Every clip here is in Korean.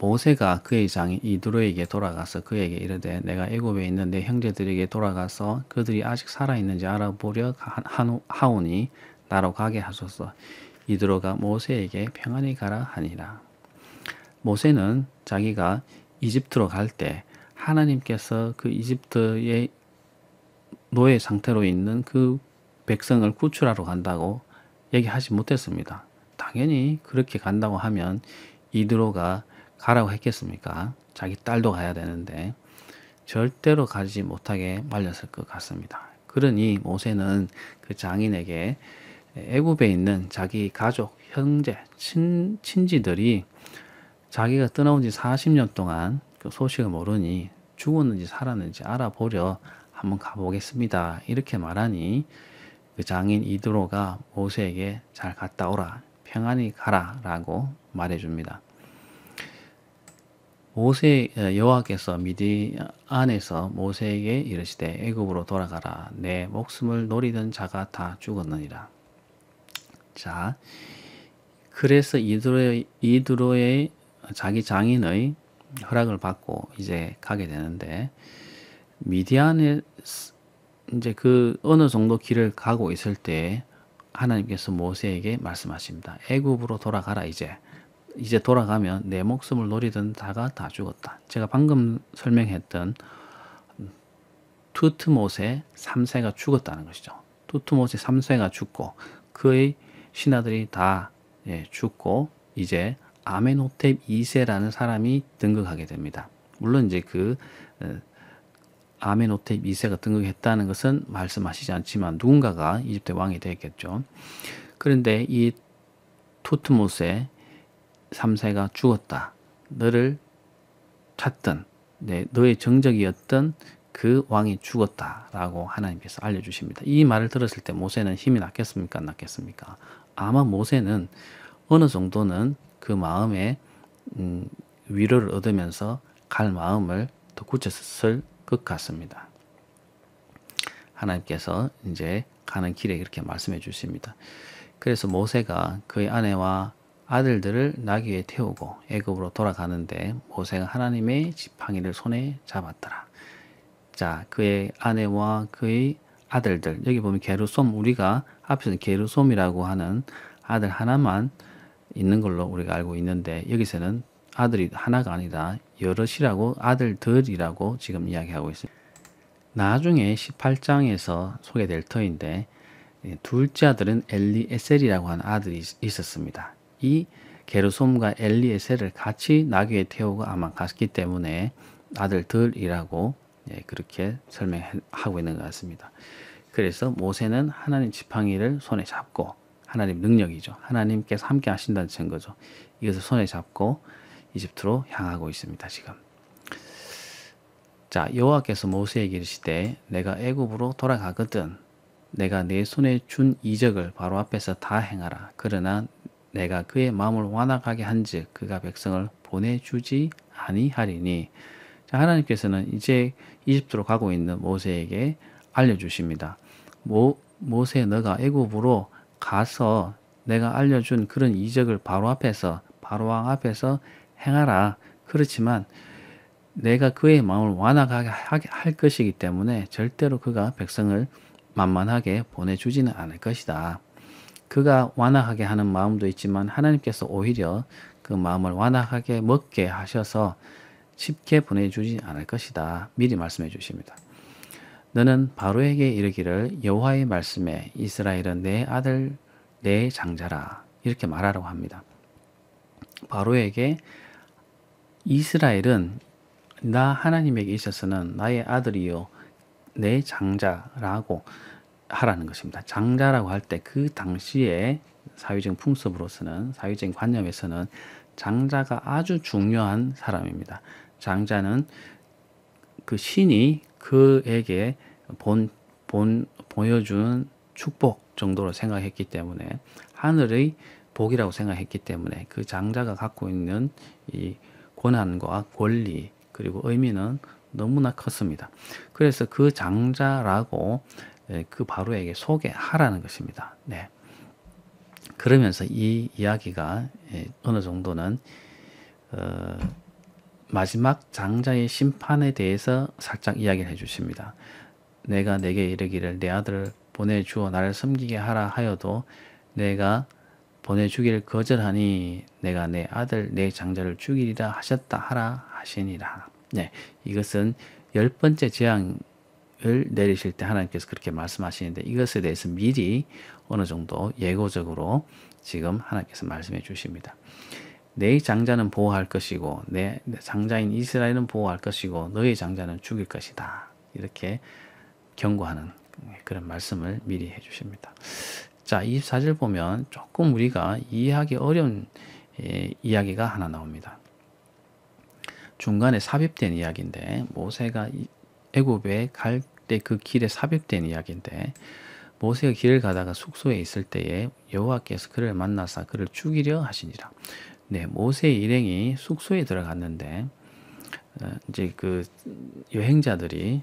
모세가 그의 장인 이드로에게 돌아가서 그에게 이르되 내가 애굽에 있는 내 형제들에게 돌아가서 그들이 아직 살아있는지 알아보려 하오니 나로 가게 하소서. 이드로가 모세에게 평안히 가라 하니라. 모세는 자기가 이집트로 갈 때 하나님께서 그 이집트의 노예 상태로 있는 그 백성을 구출하러 간다고 얘기하지 못했습니다. 당연히 그렇게 간다고 하면 이드로가 가라고 했겠습니까? 자기 딸도 가야 되는데 절대로 가지 못하게 말렸을 것 같습니다. 그러니 모세는 그 장인에게 애굽에 있는 자기 가족, 형제, 친지들이 자기가 떠나온 지 40년 동안 그 소식을 모르니 죽었는지 살았는지 알아보려 한번 가보겠습니다. 이렇게 말하니 그 장인 이드로가 모세에게 잘 갔다 오라, 평안히 가라 라고 말해줍니다. 여호와께서 미디안에서 모세에게 이르시되 애굽으로 돌아가라. 내 목숨을 노리던 자가 다 죽었느니라. 자, 그래서 이드로의 자기 장인의 허락을 받고 이제 가게 되는데 미디안에 이제 그 어느 정도 길을 가고 있을 때 하나님께서 모세에게 말씀하십니다. 애굽으로 돌아가라. 이제 돌아가면 내 목숨을 노리던 자가 다 죽었다. 제가 방금 설명했던 투트모세 3세가 죽었다는 것이죠. 투트모세 3세가 죽고 그의 신하들이 다 죽고 이제 아멘호텝 2세라는 사람이 등극하게 됩니다. 물론 이제 그 아멘호텝 2세가 등극했다는 것은 말씀하시지 않지만 누군가가 이집트 왕이 되겠죠. 그런데 이 투트모세 3세가 죽었다. 너를 찾던 너의 정적이었던 그 왕이 죽었다라고 하나님께서 알려주십니다. 이 말을 들었을 때 모세는 힘이 났겠습니까? 안 났겠습니까? 아마 모세는 어느 정도는 그 마음에 위로를 얻으면서 갈 마음을 더 굳혔을 것 같습니다. 하나님께서 이제 가는 길에 이렇게 말씀해 주십니다. 그래서 모세가 그의 아내와 아들들을 나귀에 태우고 애굽으로 돌아가는데 모세가 하나님의 지팡이를 손에 잡았더라. 자, 그의 아내와 그의 아들들, 여기 보면 게르솜, 우리가 앞에서는 게르솜이라고 하는 아들 하나만 있는 걸로 우리가 알고 있는데 여기서는 아들이 하나가 아니라 여럿이라고 아들들이라고 지금 이야기하고 있습니다. 나중에 18장에서 소개될 터인데 둘째 아들은 엘리에셀이라고 하는 아들이 있었습니다. 이 게르솜과 엘리에셀을 같이 나귀에 태우고 아마 갔기 때문에 아들들이라고 그렇게 설명하고 있는 것 같습니다. 그래서 모세는 하나님 지팡이를 손에 잡고 하나님 능력이죠. 하나님께서 함께 하신다는 증거죠. 이것을 손에 잡고 이집트로 향하고 있습니다. 지금. 자, 여호와께서 모세에게 이르시되 내가 애굽으로 돌아가거든 내가 내 손에 준 이적을 바로 앞에서 다 행하라. 그러나 내가 그의 마음을 완악하게 한즉 그가 백성을 보내주지 아니하리니. 자, 하나님께서는 이제 이집트로 가고 있는 모세에게 알려주십니다. 모세 너가 애굽으로 가서 내가 알려준 그런 이적을 바로 왕 앞에서 행하라. 그렇지만 내가 그의 마음을 완악하게 할 것이기 때문에 절대로 그가 백성을 만만하게 보내주지는 않을 것이다. 그가 완악하게 하는 마음도 있지만 하나님께서 오히려 그 마음을 완악하게 먹게 하셔서 쉽게 보내주지 않을 것이다. 미리 말씀해 주십니다. 너는 바로에게 이르기를 여호와의 말씀에 이스라엘은 내 아들 내 장자라 이렇게 말하라고 합니다. 바로에게 이스라엘은 나 하나님에게 있어서는 나의 아들이요 내 장자라고 하라는 것입니다. 장자라고 할 때 그 당시에 사회적인 풍습으로서는 사회적인 관념에서는 장자가 아주 중요한 사람입니다. 장자는 그 신이 그에게 보여준 축복 정도로 생각했기 때문에 하늘의 복이라고 생각했기 때문에 그 장자가 갖고 있는 이 권한과 권리 그리고 의미는 너무나 컸습니다. 그래서 그 장자라고 그 바로에게 소개하라는 것입니다. 네. 그러면서 이 이야기가 어느 정도는 마지막 장자의 심판에 대해서 살짝 이야기를 해주십니다. 내가 내게 이르기를 내 아들을 보내주어 나를 섬기게 하라 하여도 내가 보내주기를 거절하니 내가 내 아들 내 장자를 죽이리라 하셨다 하라 하시니라. 네, 이것은 10번째 재앙을 내리실 때 하나님께서 그렇게 말씀하시는데 이것에 대해서 미리 어느 정도 예고적으로 지금 하나님께서 말씀해 주십니다. 내 장자는 보호할 것이고 내 장자인 이스라엘은 보호할 것이고 너의 장자는 죽일 것이다. 이렇게 경고하는 그런 말씀을 미리 해 주십니다. 자, 24절 보면 조금 우리가 이해하기 어려운 이야기가 하나 나옵니다. 중간에 삽입된 이야기인데 모세가 애굽에 갈 때 그 길에 삽입된 이야기인데 모세가 길을 가다가 숙소에 있을 때에 여호와께서 그를 만나사 그를 죽이려 하시니라. 네, 모세의 일행이 숙소에 들어갔는데 이제 그 여행자들이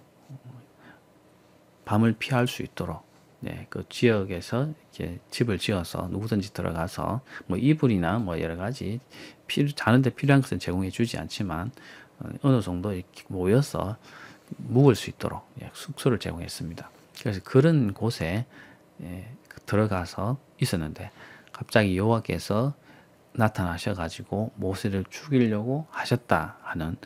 밤을 피할 수 있도록 네, 그 지역에서 이렇게 집을 지어서 누구든지 들어가서 뭐 이불이나 뭐 여러 가지 자는데 필요한 것은 제공해 주지 않지만 어느 정도 이렇게 모여서 묵을 수 있도록 숙소를 제공했습니다. 그래서 그런 곳에 들어가서 있었는데 갑자기 여호와께서 나타나셔가지고 모세를 죽이려고 하셨다 하는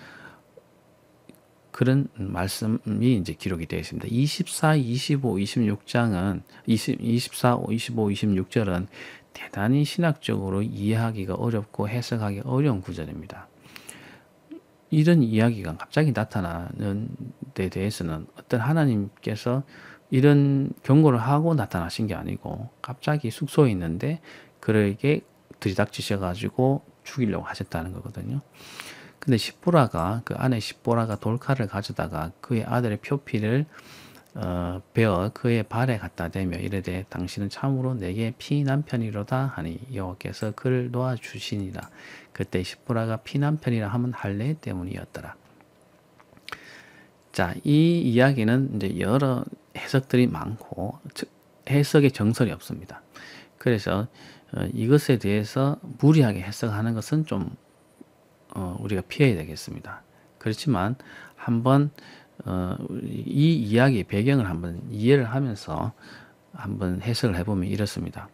그런 말씀이 이제 기록이 되어 있습니다. 24, 25, 26장은 24, 25, 26절은 대단히 신학적으로 이해하기가 어렵고 해석하기 어려운 구절입니다. 이런 이야기가 갑자기 나타나는 데 대해서는 어떤 하나님께서 이런 경고를 하고 나타나신 게 아니고 갑자기 숙소에 있는데 그에게 들이닥치셔가지고 죽이려고 하셨다는 거거든요. 근데 십보라가 그 아내 십보라가 돌칼을 가져다가 그의 아들의 표피를 베어 그의 발에 갖다 대며 이르되 당신은 참으로 내게 피난편이로다 하니 여호와께서 그를 놓아 주시니라. 그때 십보라가 피난편이라 하면 할례 때문이었더라. 자, 이 이야기는 이제 여러 해석들이 많고 해석의 정설이 없습니다. 그래서 이것에 대해서 무리하게 해석하는 것은 좀 우리가 피해야 되겠습니다. 그렇지만 한번 이 이야기의 배경을 한번 이해를 하면서 한번 해석을 해보면 이렇습니다.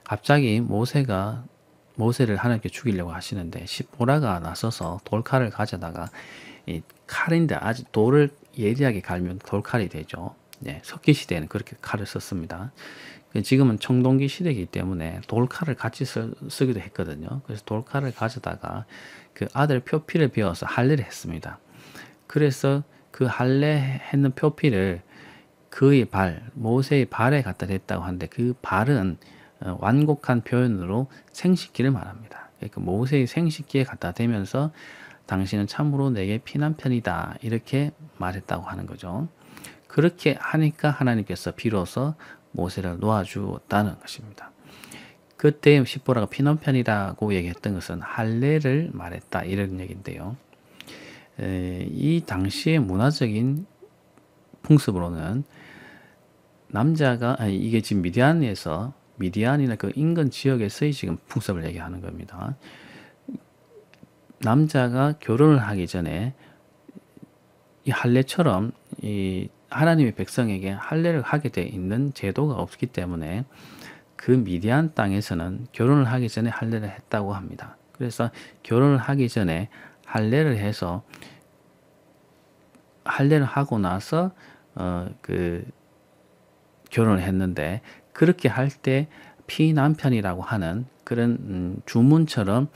갑자기 모세를 하나님께 죽이려고 하시는데 십보라가 나서서 돌칼을 가져다가 이 칼인데 아직 돌을 예리하게 갈면 돌칼이 되죠. 네, 석기 시대에는 그렇게 칼을 썼습니다. 지금은 청동기 시대이기 때문에 돌칼을 같이 쓰기도 했거든요. 그래서 돌칼을 가져다가 그 아들 표피를 베어서 할례를 했습니다. 그래서 그 할례 했는 표피를 그의 모세의 발에 갖다 댔다고 하는데 그 발은 완곡한 표현으로 생식기를 말합니다. 그러니까 모세의 생식기에 갖다 대면서 당신은 참으로 내게 피난편이다 이렇게 말했다고 하는 거죠. 그렇게 하니까 하나님께서 비로소 모세를 놓아주었다는 것입니다. 그때 십보라가 피난편이라고 얘기했던 것은 할례를 말했다 이런 얘기인데요. 이 당시의 문화적인 풍습으로는 남자가 이게 지금 미디안이나 그 인근 지역에서의 지금 풍습을 얘기하는 겁니다. 남자가 결혼을 하기 전에 이 할례처럼 이 하나님의 백성에게 할례를 하게 돼 있는 제도가 없기 때문에 그 미디안 땅에서는 결혼을 하기 전에 할례를 했다고 합니다. 그래서 결혼을 하기 전에 할례를 해서 할례를 하고 나서 그 결혼을 했는데 그렇게 할 때 피남편이라고 하는 그런 주문처럼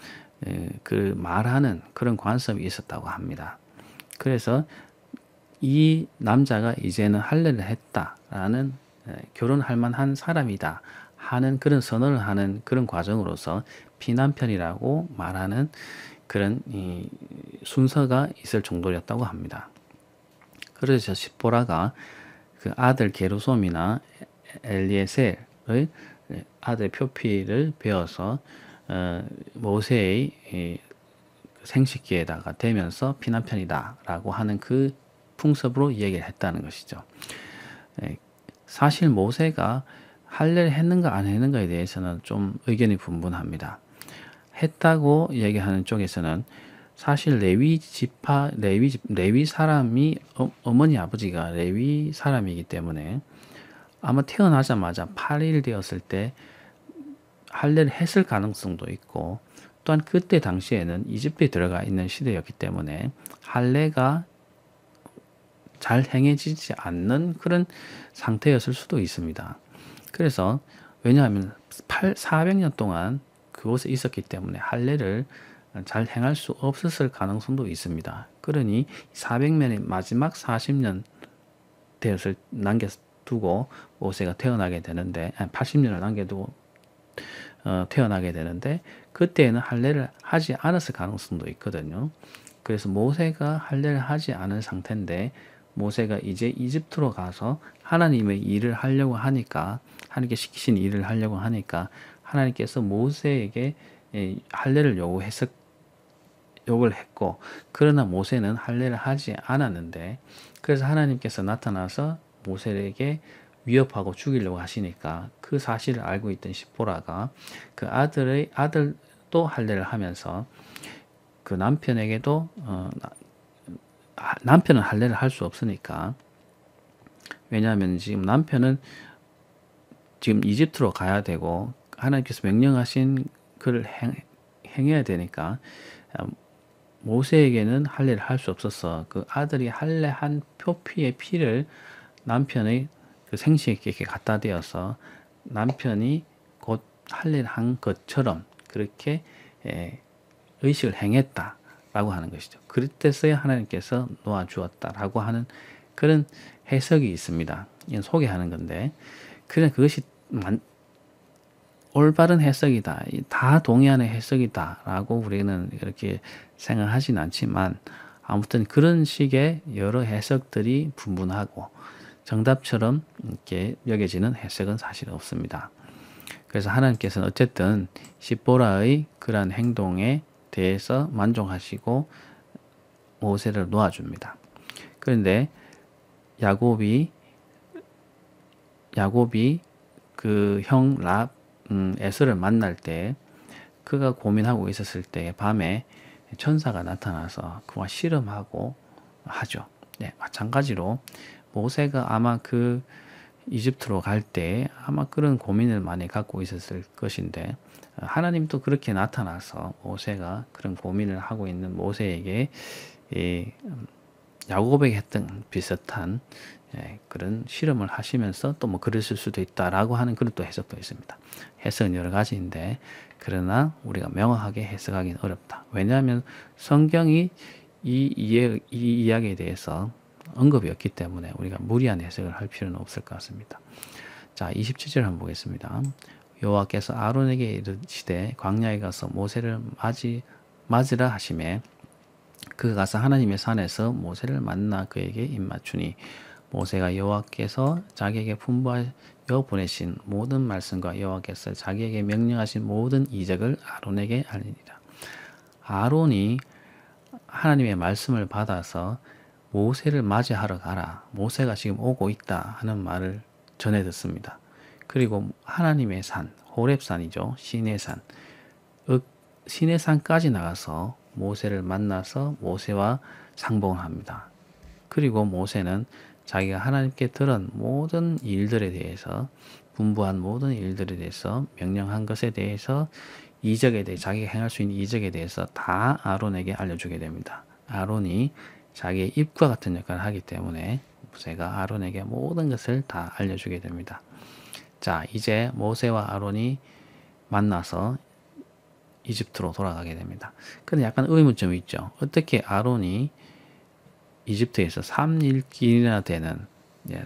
그 말하는 그런 관습이 있었다고 합니다. 그래서 이 남자가 이제는 할례를 했다라는 결혼할 만한 사람이다 하는 그런 선언을 하는 그런 과정으로서 피남편이라고 말하는 그런 순서가 있을 정도였다고 합니다. 그래서 십보라가 그 아들 게르솜이나 엘리에셀의 아들 표피를 베어서 모세의 생식기에다가 대면서 피난편이다라고 하는 그 풍습으로 얘기를 했다는 것이죠. 사실 모세가 할례를 했는가 안 했는가에 대해서는 좀 의견이 분분합니다. 했다고 얘기하는 쪽에서는 사실 레위 사람이 어머니 아버지가 레위 사람이기 때문에 아마 태어나자마자 8일 되었을 때 할례를 했을 가능성도 있고, 또한 그때 당시에는 이집트에 들어가 있는 시대였기 때문에 할례가 잘 행해지지 않는 그런 상태였을 수도 있습니다. 그래서 왜냐하면 400년 동안 그곳에 있었기 때문에 할례를 잘 행할 수 없었을 가능성도 있습니다. 그러니 400년의 마지막 40년 되었을 남겨두고 모세가 태어나게 되는데, 80년을 남겨두고 태어나게 되는데, 그때에는 할례를 하지 않았을 가능성도 있거든요. 그래서 모세가 할례를 하지 않은 상태인데, 모세가 이제 이집트로 가서 하나님의 일을 하려고 하니까, 하나님께 시키신 일을 하려고 하니까 하나님께서 모세에게 할례를 요구를 했고, 그러나 모세는 할례를 하지 않았는데, 그래서 하나님께서 나타나서 모세에게 위협하고 죽이려고 하시니까 그 사실을 알고 있던 시보라가 그 아들도 할례를 하면서 그 남편에게도 남편은 할례를 할 수 없으니까, 왜냐하면 지금 남편은 지금 이집트로 가야 되고 하나님께서 명령하신 그를 행해야 되니까 모세에게는 할례를 할 수 없어서 그 아들이 할례한 표피의 피를 남편의 그 생식에게 갖다 대어서 남편이 곧 할례를 한 것처럼 그렇게 의식을 행했다라고 하는 것이죠. 그때서야 하나님께서 놓아주었다라고 하는 그런 해석이 있습니다. 이건 소개하는 건데, 그냥 그것이 올바른 해석이다, 다 동의하는 해석이다라고 우리는 이렇게 생각하진 않지만, 아무튼 그런 식의 여러 해석들이 분분하고 정답처럼 이렇게 여겨지는 해석은 사실 없습니다. 그래서 하나님께서는 어쨌든 시보라의 그러한 행동에 대해서 만족하시고 모세를 놓아줍니다. 그런데 야곱이 그 형 에서를 만날 때, 그가 고민하고 있었을 때 밤에 천사가 나타나서 그와 씨름하고 하죠. 네, 마찬가지로 모세가 아마 그 이집트로 갈 때 아마 그런 고민을 많이 갖고 있었을 것인데, 하나님도 그렇게 나타나서 모세가 그런 고민을 하고 있는 모세에게 야곱에게 했던 비슷한 그런 실험을 하시면서 또 뭐 그랬을 수도 있다라고 하는 그런 또 해석도 있습니다. 해석은 여러 가지인데, 그러나 우리가 명확하게 해석하기는 어렵다. 왜냐하면 성경이 이 이야기에 대해서 언급이 없기 때문에 우리가 무리한 해석을 할 필요는 없을 것 같습니다. 자, 27절 한번 보겠습니다. 여호와께서 아론에게 이르시되 광야에 가서 모세를 맞으라 하시매 그가 가서 하나님의 산에서 모세를 만나 그에게 입맞추니 모세가 여호와께서 자기에게 분부하여 보내신 모든 말씀과 여호와께서 자기에게 명령하신 모든 이적을 아론에게 알리니라. 아론이 하나님의 말씀을 받아서 모세를 맞이하러 가라, 모세가 지금 오고 있다 하는 말을 전해 듣습니다. 그리고 하나님의 산, 호렙산이죠, 시내산, 시내산까지 나가서 모세를 만나서 모세와 상봉을 합니다. 그리고 모세는 자기가 하나님께 들은 모든 일들에 대해서, 분부한 모든 일들에 대해서, 명령한 것에 대해서, 이적에 대해 자기가 행할 수 있는 이적에 대해서 다 아론에게 알려주게 됩니다. 아론이 자기의 입과 같은 역할을 하기 때문에 모세가 아론에게 모든 것을 다 알려주게 됩니다. 자, 이제 모세와 아론이 만나서 이집트로 돌아가게 됩니다. 근데 약간 의문점이 있죠. 어떻게 아론이 이집트에서 3일길이나 되는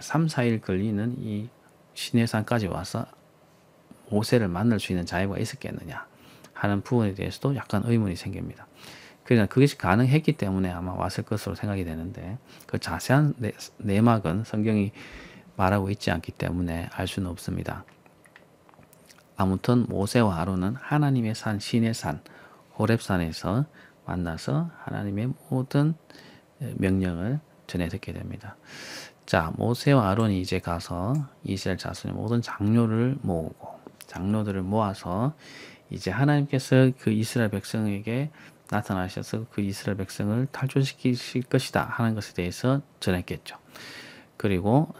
3, 4일 걸리는 이 시내산까지 와서 모세를 만날 수 있는 자유가 있었겠느냐 하는 부분에 대해서도 약간 의문이 생깁니다. 그러나 그것이 가능했기 때문에 아마 왔을 것으로 생각이 되는데, 그 자세한 내막은 성경이 말하고 있지 않기 때문에 알 수는 없습니다. 아무튼 모세와 아론은 하나님의 산, 신의 산, 호렙산에서 만나서 하나님의 모든 명령을 전해 듣게 됩니다. 자, 모세와 아론이 이제 가서 이스라엘 자손의 모든 장로들을 모아서 이제 하나님께서 그 이스라엘 백성에게 나타나셔서 그 이스라엘 백성을 탈출시키실 것이다 하는 것에 대해서 전했겠죠. 그리고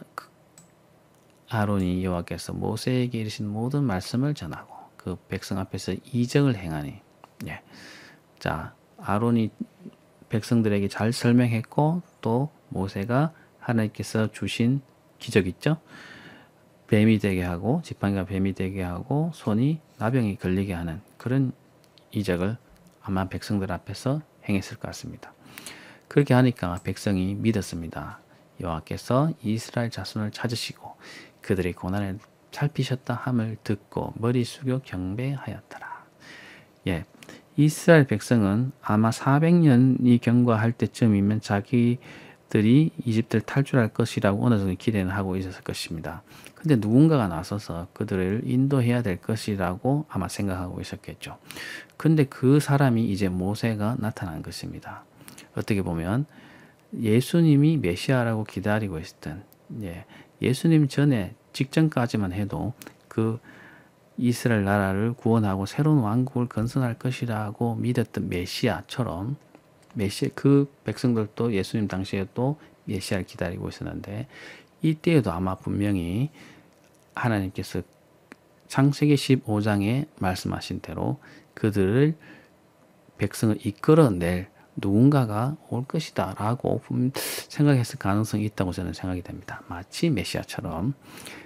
아론이 여호와께서 모세에게 이르신 모든 말씀을 전하고 그 백성 앞에서 이적을 행하니, 예. 자, 아론이 백성들에게 잘 설명했고 또 모세가 하나님께서 주신 기적 있죠? 뱀이 되게 하고 지팡이가 뱀이 되게 하고 손이 나병이 걸리게 하는 그런 이적을 아마 백성들 앞에서 행했을 것 같습니다. 그렇게 하니까 백성이 믿었습니다. 여호와께서 이스라엘 자손을 찾으시고 그들의 고난을 살피셨다 함을 듣고 머리 숙여 경배하였더라. 예, 이스라엘 백성은 아마 400년이 경과할 때쯤이면 자기들이 이집트를 탈출할 것이라고 어느 정도 기대는 하고 있었을 것입니다. 근데 누군가가 나서서 그들을 인도해야 될 것이라고 아마 생각하고 있었겠죠. 근데 그 사람이 이제 모세가 나타난 것입니다. 어떻게 보면 예수님이 메시아라고 기다리고 있었던, 예수님 전에 직전까지만 해도 그 이스라엘 나라를 구원하고 새로운 왕국을 건설할 것이라고 믿었던 메시아처럼 그 백성들도 예수님 당시에 또 메시아를 기다리고 있었는데 이때에도 아마 분명히 하나님께서 창세기 15장에 말씀하신 대로 그들을 백성을 이끌어낼 누군가가 올 것이다 라고 생각했을 가능성이 있다고 저는 생각이 됩니다. 마치 메시아처럼.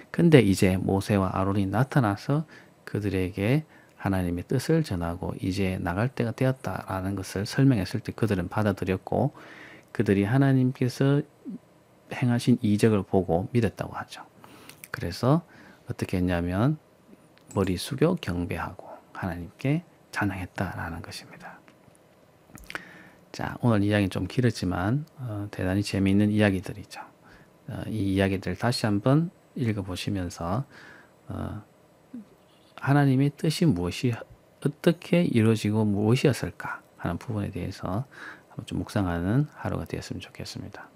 근데 이제 모세와 아론이 나타나서 그들에게 하나님의 뜻을 전하고 이제 나갈 때가 되었다라는 것을 설명했을 때 그들은 받아들였고 그들이 하나님께서 행하신 이적을 보고 믿었다고 하죠. 그래서 어떻게 했냐면 머리 숙여 경배하고 하나님께 찬양했다라는 것입니다. 자, 오늘 이야기는 좀 길었지만 대단히 재미있는 이야기들이죠. 이 이야기들 다시 한번 읽어보시면서 하나님의 뜻이 무엇이 어떻게 이루어지고 무엇이었을까 하는 부분에 대해서 한번 좀 묵상하는 하루가 되었으면 좋겠습니다.